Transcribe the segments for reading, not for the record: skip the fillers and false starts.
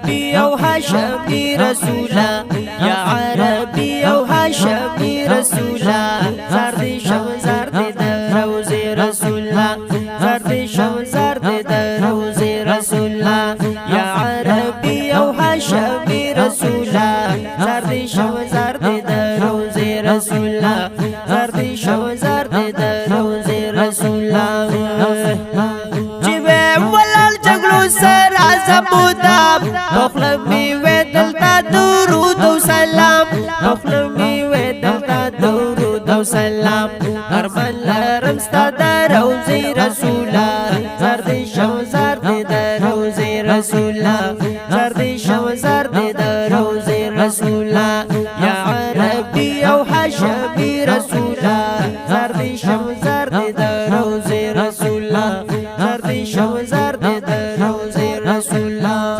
عربي او هاشمي رسولا يا عربي او هاشمي رسولا زردي شم زردي دروزي رسولا زردي شم زردي دروزي رسولا يا عربي او هاشمي رسولا زردي شم زردي دروزي رسولا زردي شم زردي دروزي رسولا سر عزمودا بخلمي ودلتا درود وسلام بخلمي ودلتا درود وسلام أرمن لرمستا دروزي رسولا زردي شو زردي دروزي رسولا زردي شو زردي دروزي رسولا يا عربي أو هاشمي رسولا زردي شو زردي دروزي رسولا زردي شو زردي دروزي رسولا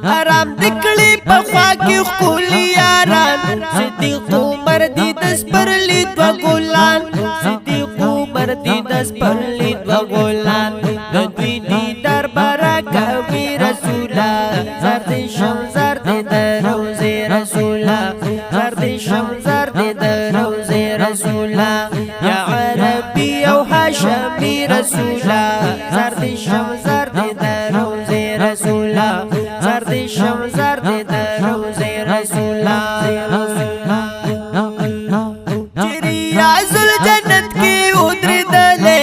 آرام دکلی پخوا کی خولی یاران صدیق عمر دی دس پر لید و گلان صدیق عمر دی دس پر لید و گلان دوی دی در برکا وی رسولا زردی شم زردی دروزی رسولا زردی شم زردی دروزی رسولا یا عربی او هاشمی رسولا زردی شم زردی دروزی رسولا زردی شم زردی دروزی رسولا چری عزل جنت کی ادری دلے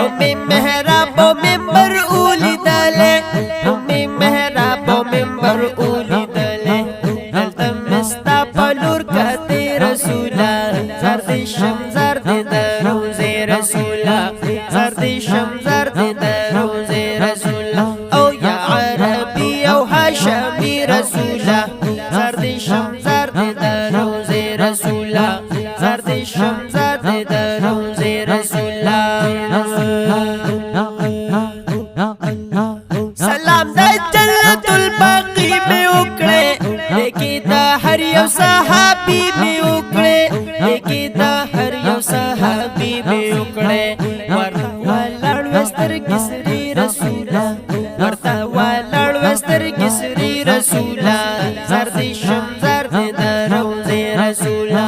امی محراب و ممبر اولی دلے امی محراب و ممبر اولی دلے التمستا پلور کتی رسولا زردی شم زردی دروزی رسولا زردی شم زردی دروزی رسولا او یا عربی او هاشمی رسولا زردی شم زردی دروزی رسولا زردی شم زردی دروزی رسولا سلام دا جنت الباقی میں اکڑے لیکی دا ہر یو صحابی میں اکڑے لیکی دا ہر یو صحابی میں اکڑے ورطا والڑ وستر کسری رسولا ورطا والڑ وستر کسری رسولا زردی شم زردی دروزی رسولا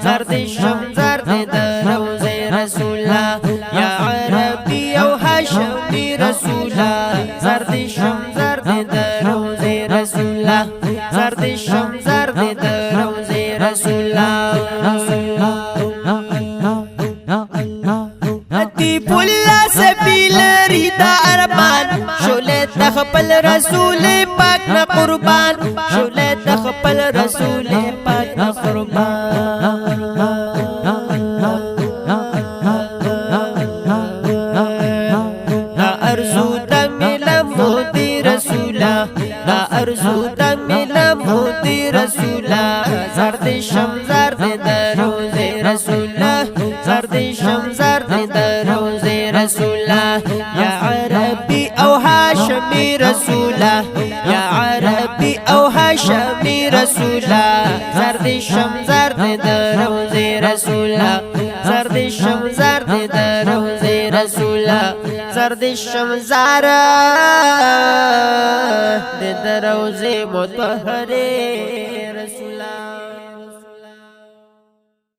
زردی شم زردی دروزی رسولا یا عربی او هاشمی رسولا زردی شم زردی دروزی رسولا زردی شم زردی دروزی رسولا حتیب اللہ سبیل ریدہ ارمان شولے تخپل رسول پاک نا قربان شولے تخپل رسول پاک نا قربان نا ارزو دا ملا مودی رسولا نا ارزو دا ملا مودی رسولا زردی شم زردی دروزی رسولا زردی شم زردی دروزی رسولا یا عربی او هاشمی رسولا یا عربی او هاشمی رسولا زردی شم زردی دروزی رسولا زردی شم زردی دروزی رسولا زردی شم زردی دروزی مطهری